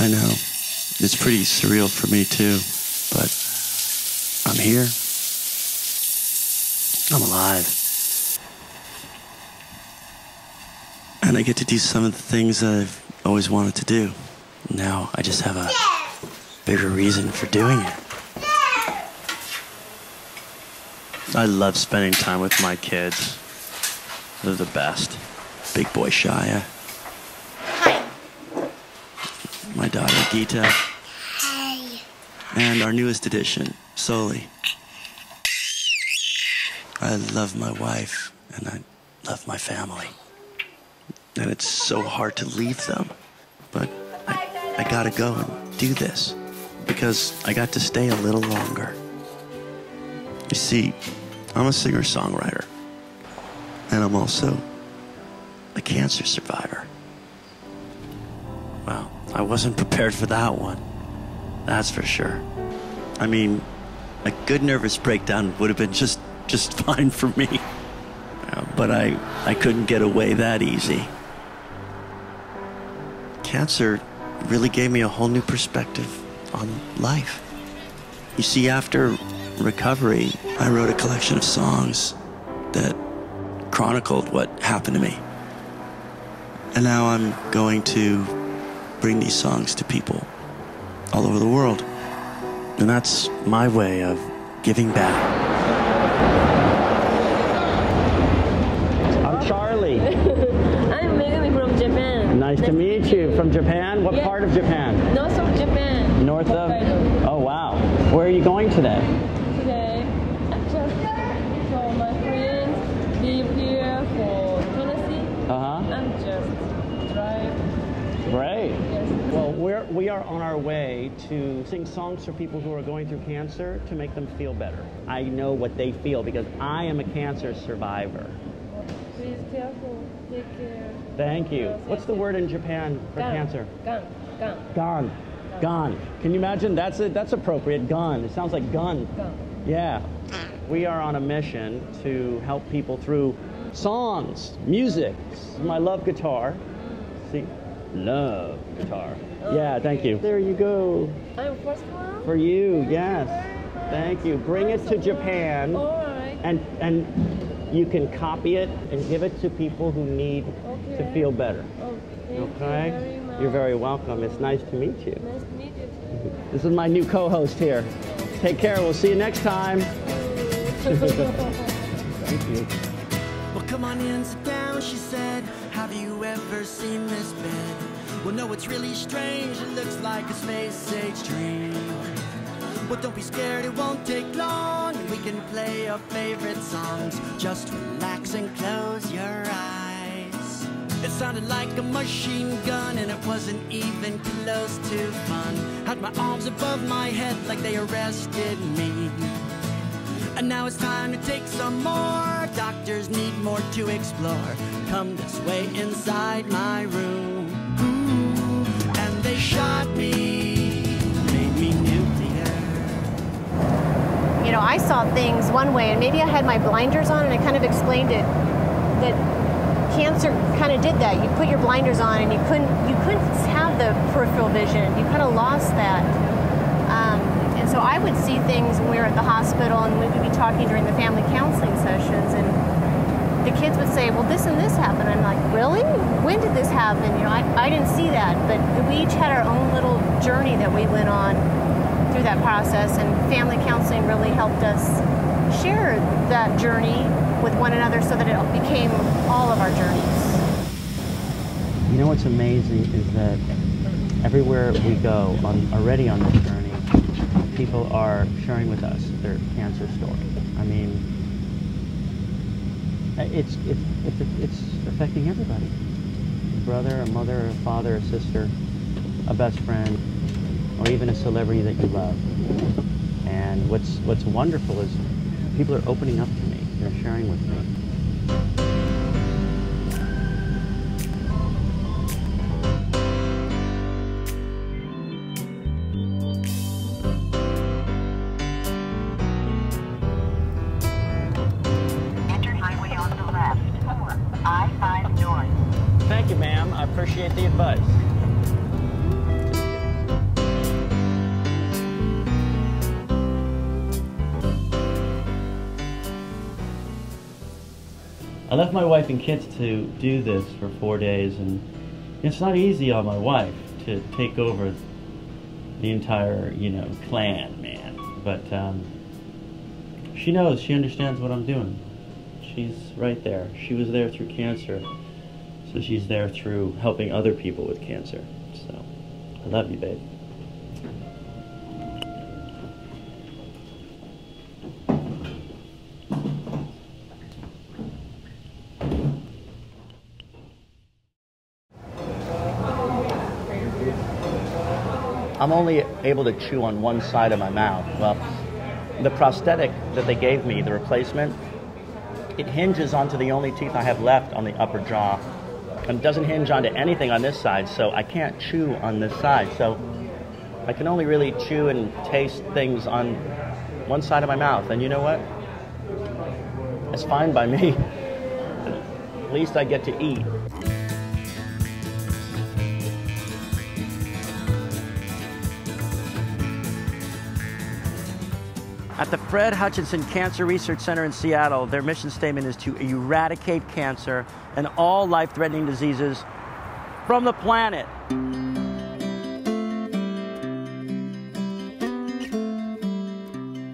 I know. It's pretty surreal for me too, but I'm here. I'm alive. And I get to do some of the things that I've always wanted to do. Now I just have a bigger reason for doing it. I love spending time with my kids. They're the best. Big boy Shia. Hi. My daughter Geeta. Hi. And our newest addition, Soli. I love my wife and I love my family. And it's so hard to leave them. But I gotta go and do this because I got to stay a little longer. You see, I'm a singer-songwriter, and I'm also a cancer survivor. Well, I wasn't prepared for that one, that's for sure. I mean, a good nervous breakdown would have been just fine for me. But I couldn't get away that easy. Cancer really gave me a whole new perspective on life. You see, after recovery, I wrote a collection of songs that chronicled what happened to me. And now I'm going to bring these songs to people all over the world. And that's my way of giving back. I'm Charlie. I'm Megami from Japan. Nice to meet you. From Japan? What part of Japan? North of Japan. North of? Oh, wow. Where are you going today? Today, just so my friends live here for Tennessee. I'm just drive. Great. Yes. Well, we are on our way to sing songs for people who are going through cancer to make them feel better. I know what they feel because I am a cancer survivor. Please careful. Take care. Thank you. What's the word in Japan for cancer? Gone. Gone. Can you imagine? That's appropriate. Gone. It sounds like gun. Yeah. We are on a mission to help people through songs, music. I love guitar. See, love guitar. Yeah, thank you. There you go. I'm first one. For you, yes. Thank you. Bring it to Japan. All right. And you can copy it and give it to people who need to feel better. Thank you very much. You're very welcome. It's nice to meet you. Nice to meet you too. This is my new co-host here. Take care. We'll see you next time. Thank you. Well, come on in, sit down, she said. Have you ever seen this bed? Well, no, it's really strange. It looks like a space-age dream. Well, don't be scared, it won't take long. We can play our favorite songs. Just relax and close your eyes. It sounded like a machine gun, and it wasn't even close to fun. Had my arms above my head like they arrested me. And now it's time to take some more. Doctors need more to explore. Come this way inside my room. And they shot me, made me nuclear. You know, I saw things one way, and maybe I had my blinders on, and I kind of explained it, that cancer kind of did that. You put your blinders on, and you couldn't have the peripheral vision. You kind of lost that. And so I would see things when we were at the hospital, and we would be talking during the family counseling sessions, and the kids would say, well, this and this happened. I'm like, really? When did this happen? You know, I didn't see that, but we each had our own little journey that we went on through that process, and family counseling really helped us share that journey with one another so that it became all of our journeys. You know what's amazing is that everywhere we go, already on this journey, people are sharing with us their cancer story. I mean, it's affecting everybody. A brother, a mother, a father, a sister, a best friend, or even a celebrity that you love. And what's wonderful is people are opening up to me. They're sharing with me. I-5 north. Thank you, ma'am. I appreciate the advice. I left my wife and kids to do this for 4 days, and it's not easy on my wife to take over the entire, clan, man. But she knows, she understands what I'm doing. She's right there. She was there through cancer, so she's there through helping other people with cancer. So, I love you, babe. I'm only able to chew on one side of my mouth. Well, the prosthetic that they gave me, the replacement, it hinges onto the only teeth I have left on the upper jaw. And it doesn't hinge onto anything on this side, so I can't chew on this side. So I can only really chew and taste things on one side of my mouth. And you know what? It's fine by me. At least I get to eat. At the Fred Hutchinson Cancer Research Center in Seattle, their mission statement is to eradicate cancer and all life-threatening diseases from the planet.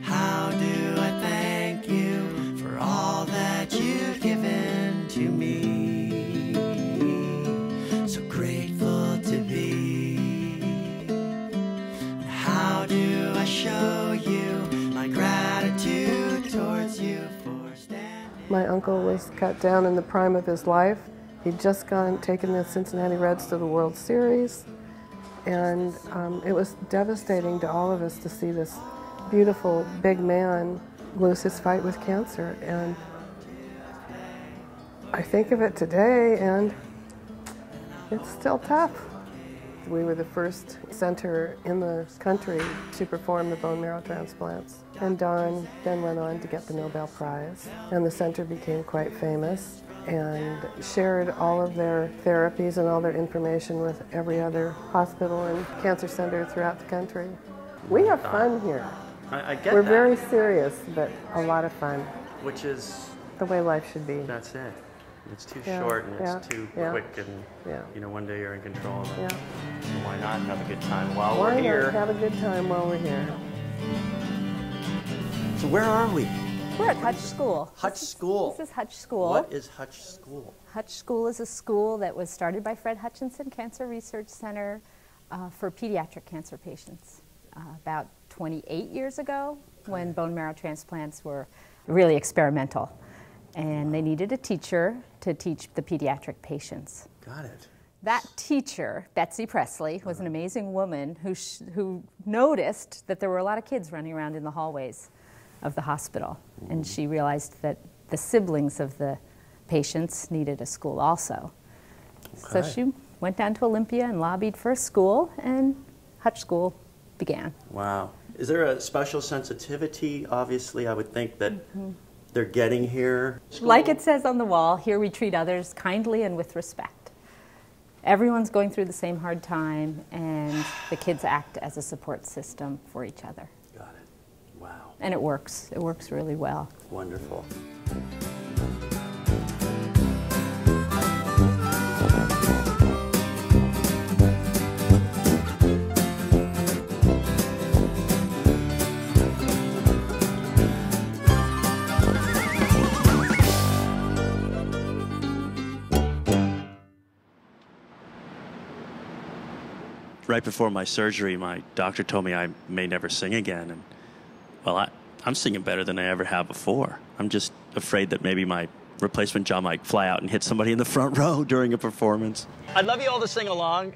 How do I thank you for all that you've given to me? So grateful to be. And how do I show you my gratitude towards you for standing? My uncle was cut down in the prime of his life. He'd just taken the Cincinnati Reds to the World Series, and it was devastating to all of us to see this beautiful big man lose his fight with cancer. And I think of it today, and it's still tough. We were the first center in the country to perform the bone marrow transplants. And Don then went on to get the Nobel Prize. And the center became quite famous and shared all of their therapies and all their information with every other hospital and cancer center throughout the country. We have fun here. I get We're that. very serious, but a lot of fun. Which is, The way life should be. that's it. It's too Yeah, short and it's yeah, too yeah. quick, and one day you're in control of it. Yeah. So why not have a good time while Why we're not here? have a good time while we're here? So where are we? We're at Hutch School. Hutch School. This is Hutch School. What is Hutch School? Hutch School is a school that was started by Fred Hutchinson Cancer Research Center for pediatric cancer patients about 28 years ago, when bone marrow transplants were really experimental. And they needed a teacher to teach the pediatric patients. Got it. That teacher, Betsy Presley, was an amazing woman who noticed that there were a lot of kids running around in the hallways of the hospital. And she realized that the siblings of the patients needed a school also. So Okay. she went down to Olympia and lobbied for a school, and Hutch School began. Wow. Is there a special sensitivity? Obviously, I would think that they're getting here. Like it says on the wall, here we treat others kindly and with respect. Everyone's going through the same hard time, and the kids act as a support system for each other. Got it. Wow. And it works. It works really well. Wonderful. Right before my surgery, my doctor told me I may never sing again. And, well, I'm singing better than I ever have before. I'm just afraid that maybe my replacement jaw might fly out and hit somebody in the front row during a performance. I'd love you all to sing along.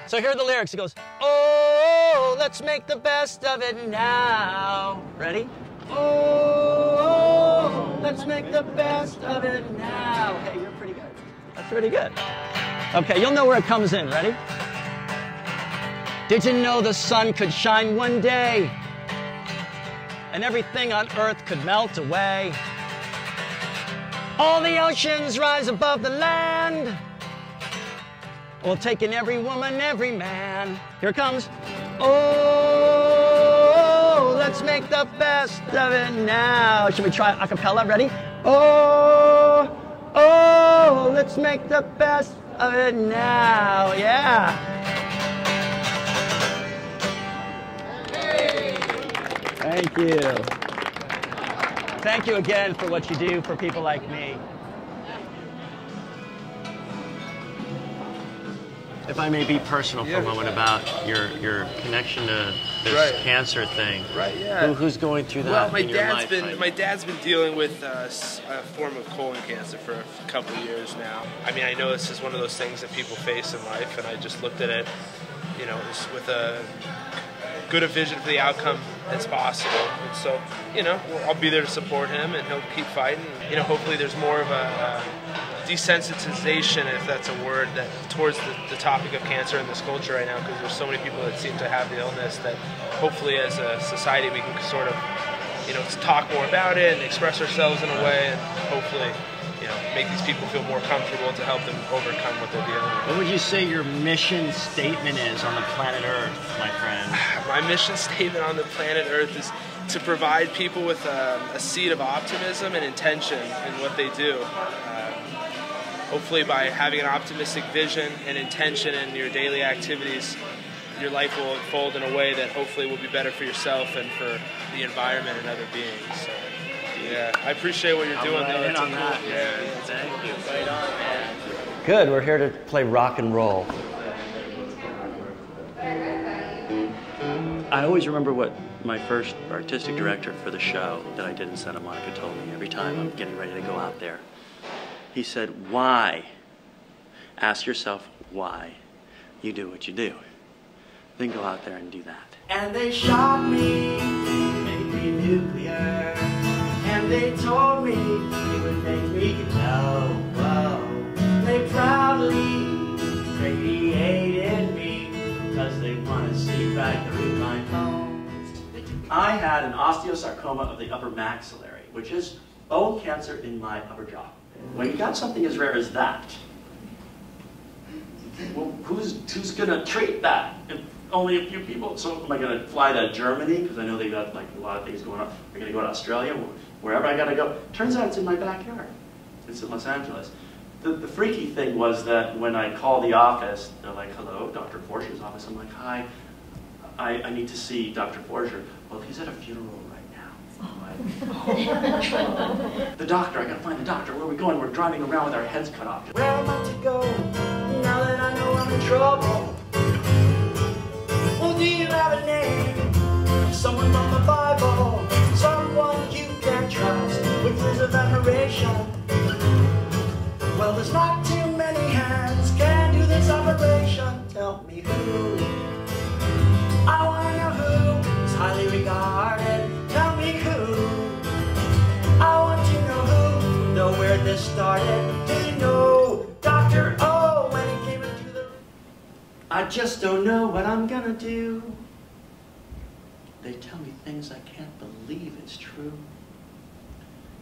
So here are the lyrics. It goes, oh, let's make the best of it now. Ready? Oh, let's make the best of it now. Hey, you're pretty good. That's pretty good. Okay, you'll know where it comes in. Ready? Did you know the sun could shine one day and everything on earth could melt away? All the oceans rise above the land, well, taking every woman, every man. Here it comes. Oh, let's make the best of it now. Should we try a cappella? Ready? Oh, oh, let's make the best of it now. Yeah. Thank you. Thank you again for what you do for people like me. If I may be personal for a moment about your connection to this cancer thing. Right, yeah. Who's going through that? Well, my in your life dad's been dealing with a form of colon cancer for a couple of years now. I mean, I know this is one of those things that people face in life, and I just looked at it, you know, with a good a vision for the outcome as possible. And so, you know, I'll be there to support him, and he'll keep fighting. You know, hopefully there's more of a desensitization, if that's a word, that towards the topic of cancer in this culture right now, because there's so many people that seem to have the illness that hopefully as a society we can sort of, you know, talk more about it and express ourselves in a way, and hopefully, you know, make these people feel more comfortable to help them overcome what they're dealing with. What would you say your mission statement is on the planet Earth, my friend? My mission statement on the planet Earth is to provide people with a seed of optimism and intention in what they do. Hopefully by having an optimistic vision and intention in your daily activities, your life will unfold in a way that hopefully will be better for yourself and for the environment and other beings. So, yeah, I appreciate what you're doing. Right in on that. Yeah, thank you. Right on, man. Good, we're here to play rock and roll. I always remember what my first artistic director for the show that I did in Santa Monica told me every time I'm getting ready to go out there. He said, why? Ask yourself why you do what you do. Then go out there and do that. And they shot me, made me nuclear. And they told me it would make me go, whoa. They proudly radiated me, because they want to see right through my bones. I had an osteosarcoma of the upper maxillary, which is bone cancer in my upper jaw. When you got something as rare as that, well, who's going to treat that? If only a few people. So am I going to fly to Germany, because I know they've got like a lot of things going on. We're going to go to Australia, wherever I got to go. Turns out it's in my backyard. It's in Los Angeles. The freaky thing was that when I called the office, they're like, hello, Dr. Forscher's office. I'm like, hi, I need to see Dr. Forscher. Well, he's at a funeral right now. The doctor, I gotta find the doctor. Where are we going? We're driving around with our heads cut off. Where am I to go now that I know I'm in trouble? Well, do you have a name? Someone from the Bible, someone you can trust with years of admiration. Well, there's not too many hands can do this operation. Tell me who. I wanna know who is highly regarded. Tell me who. I want to know who. Know where this started. Do you know Dr. O when he came into the room? I just don't know what I'm gonna do. They tell me things I can't believe it's true.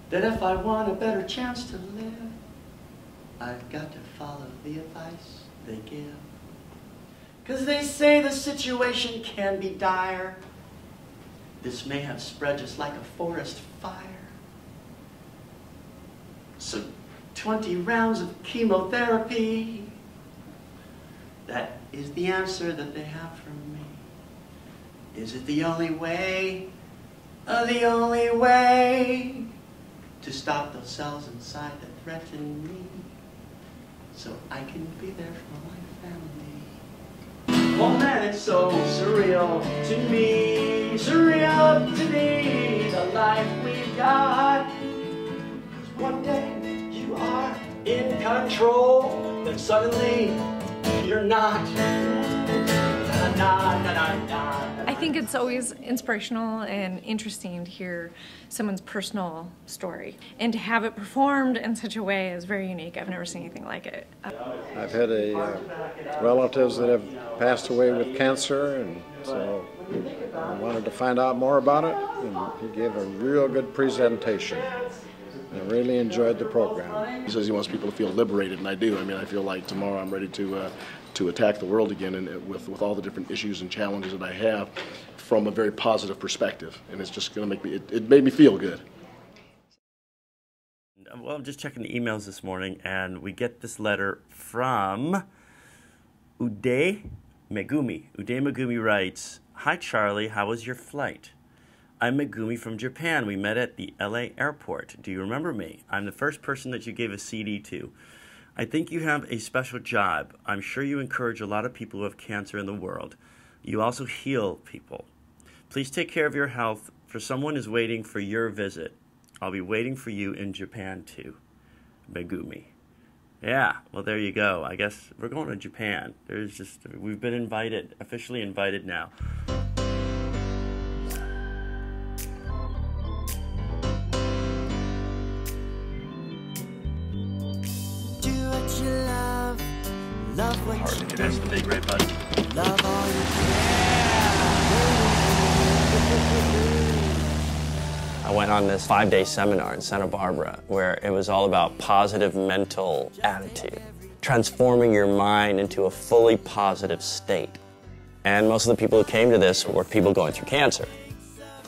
That if I want a better chance to live, I've got to follow the advice they give. 'Cause they say the situation can be dire. This may have spread just like a forest fire. So 20 rounds of chemotherapy, that is the answer that they have for me. Is it the only way, the only way to stop those cells inside that threaten me, so I can be there for my family? Oh man, it's so surreal to me, surreal to me, the life we've got. 'Cause one day you are in control, then suddenly you're not. I think it's always inspirational and interesting to hear someone's personal story, and to have it performed in such a way is very unique. I've never seen anything like it. I've had relatives that have passed away with cancer, and so I wanted to find out more about it, and he gave a real good presentation. I really enjoyed the program. He says he wants people to feel liberated, and I do. I mean, I feel like tomorrow I'm ready to attack the world again, and with all the different issues and challenges that I have, from a very positive perspective. And it's just going to make me. It made me feel good. Well, I'm just checking the emails this morning, and we get this letter from Uday Megumi. Uday Megumi writes, "Hi, Charlie. How was your flight? I'm Megumi from Japan. We met at the LA airport. Do you remember me? I'm the first person that you gave a CD to. I think you have a special job. I'm sure you encourage a lot of people who have cancer in the world. You also heal people. Please take care of your health, for someone is waiting for your visit. I'll be waiting for you in Japan too. Megumi." Yeah, well, there you go. I guess we're going to Japan. We've been invited, officially invited now. Do what you love, love what you do. That's the big red button. Love all you can. I went on this 5-day seminar in Santa Barbara where it was all about positive mental attitude, transforming your mind into a fully positive state. And most of the people who came to this were people going through cancer.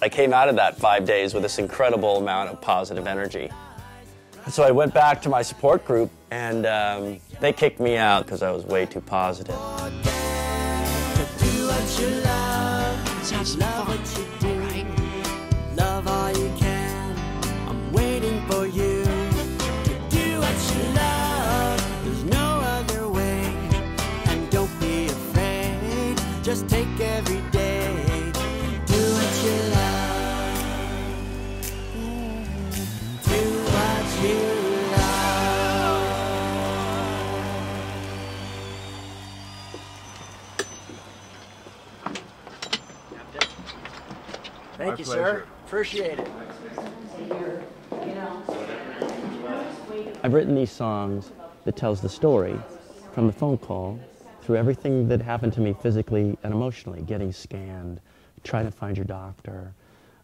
I came out of that 5 days with this incredible amount of positive energy. And so I went back to my support group, and they kicked me out because I was way too positive. Do what you love, Sounds love fun, what you do. right? Love all you can. I'm waiting for you to do what you love. There's no other way. And don't be afraid. Just take every day. Do what you love. Do what you love. Thank you, sir. Appreciate it. I've written these songs that tells the story from the phone call through everything that happened to me physically and emotionally, getting scanned, trying to find your doctor,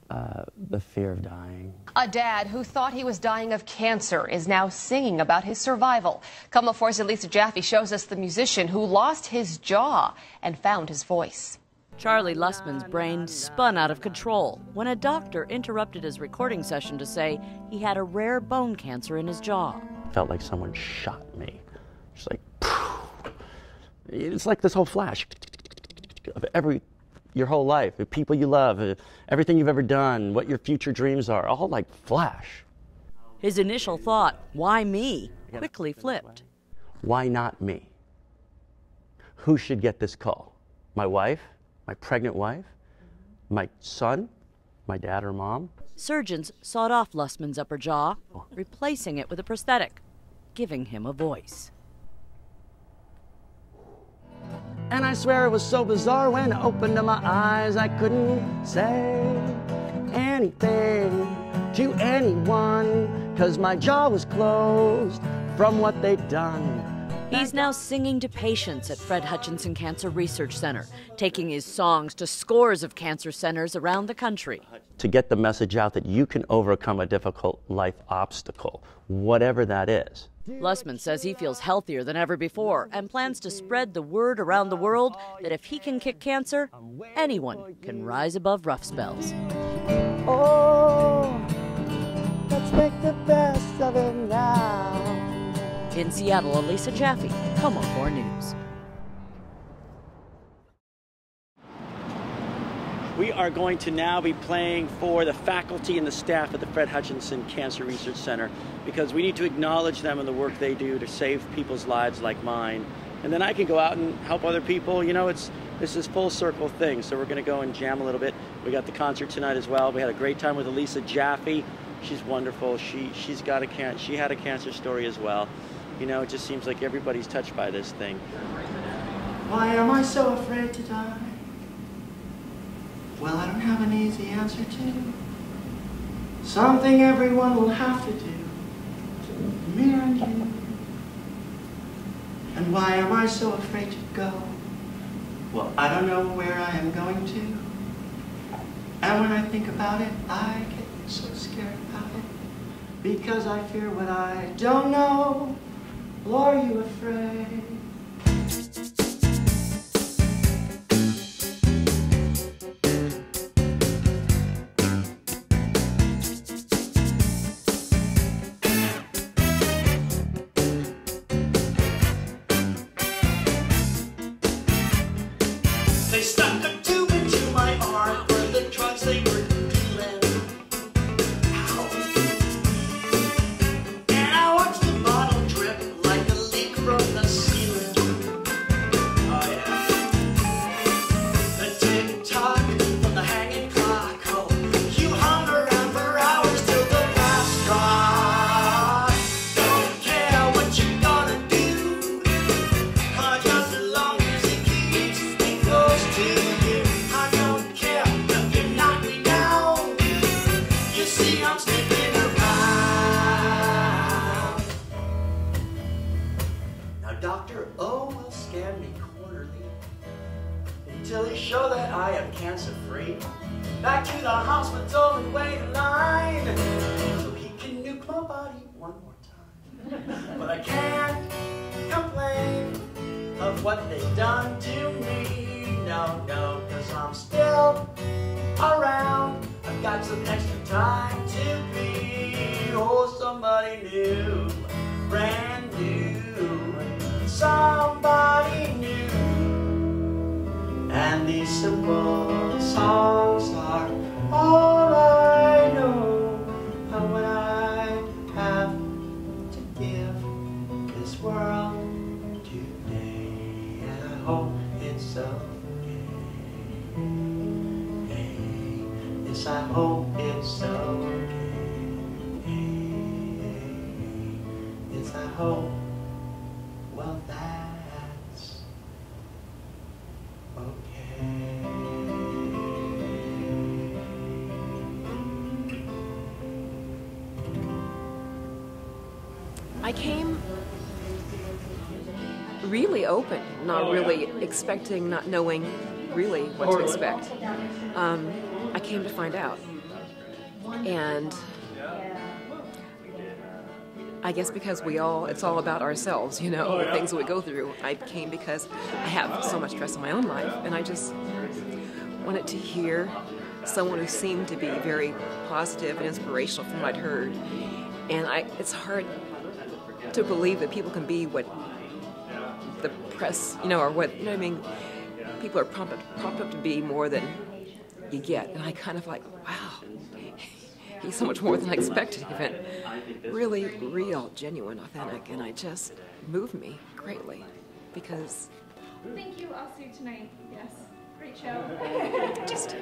the fear of dying. A dad who thought he was dying of cancer is now singing about his survival. Come before Lisa Jaffe shows us the musician who lost his jaw and found his voice. Charlie Lussman's brain spun out of control when a doctor interrupted his recording session to say he had a rare bone cancer in his jaw. Felt like someone shot me. Just like, it's like this whole flash of your whole life, the people you love, everything you've ever done, what your future dreams are, all like flash. His initial thought, why me, quickly flipped. Why not me? Who should get this call? My wife? My pregnant wife? My son? My dad or mom? Surgeons sawed off Lussman's upper jaw, replacing it with a prosthetic, giving him a voice. And I swear it was so bizarre when I opened up my eyes, I couldn't say anything to anyone, 'cause my jaw was closed from what they'd done. He's now singing to patients at Fred Hutchinson Cancer Research Center, taking his songs to scores of cancer centers around the country. To get the message out that you can overcome a difficult life obstacle, whatever that is. Lussman says he feels healthier than ever before and plans to spread the word around the world that if he can kick cancer, anyone can rise above rough spells. Oh, let's make the best of it now. In Seattle, Lisa Jaffe, KOMO 4 News. We are going to now be playing for the faculty and the staff at the Fred Hutchinson Cancer Research Center, because we need to acknowledge them and the work they do to save people's lives like mine. And then I can go out and help other people. You know, this is full circle thing. So we're going to go and jam a little bit. We got the concert tonight as well. We had a great time with Lisa Jaffe. She's wonderful. She had a cancer story as well. You know, it just seems like everybody's touched by this thing. Why am I so afraid to die? Well, I don't have an easy answer to. Something everyone will have to do. Me and you. And why am I so afraid to go? Well, I don't know where I am going to. And when I think about it, I get so scared about it. Because I fear what I don't know. Are you afraid? Dr. O will scan me quarterly until he show that I am cancer-free. Back to the hospital and wait in line so he can nuke my body one more time. But I can't complain of what they've done to me. No, no, 'cause I'm still around. I've got some extra time to be. Oh, somebody new, brand new, somebody new. And these simple songs are all I know. And what I have to give this world today. And I hope it's okay. Yes, I hope it's okay. Yes, I hope. Well, that's okay. I came really open, not really expecting, not knowing really what to expect. I came to find out. And I guess because it's all about ourselves, you know, the things that we go through. I came because I have so much stress in my own life, and I just wanted to hear someone who seemed to be very positive and inspirational from what I'd heard. And it's hard to believe that people can be what the press, you know, or what, you know what I mean? People are pumped up to be more than you get. And I kind of like, wow, he's so much more than I expected even. Really real, genuine, authentic, and it just moved me greatly because... Thank you, I'll see you tonight. Yes, great show. Just,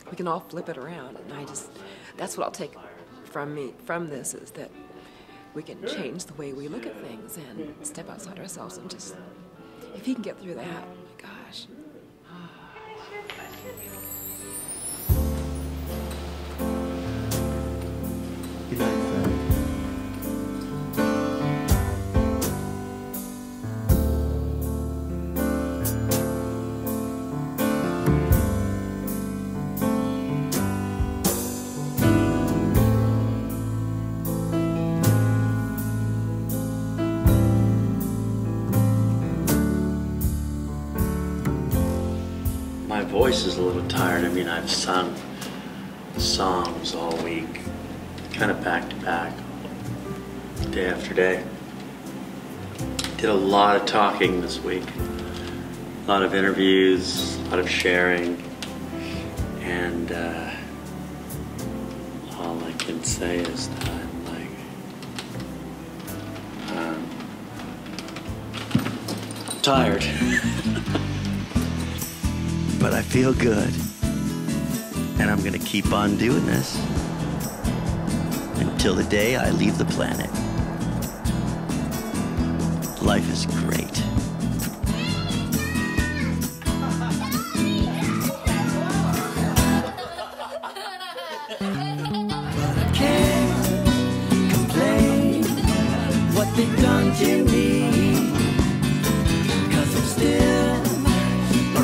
we can all flip it around, and that's what I'll take from this, is that we can change the way we look at things and step outside ourselves and just, if he can get through that, oh my gosh. Good night, Fred. My voice is a little tired. I mean, I've sung songs all week, kind of back to back, day after day. Did a lot of talking this week, a lot of interviews, a lot of sharing, and all I can say is that I'm like, tired. But I feel good, and I'm gonna keep on doing this until the day I leave the planet. Life is great. But I can't complain what they've done to me, 'cause I'm still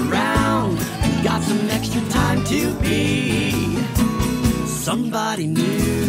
around and got some extra time to be somebody new.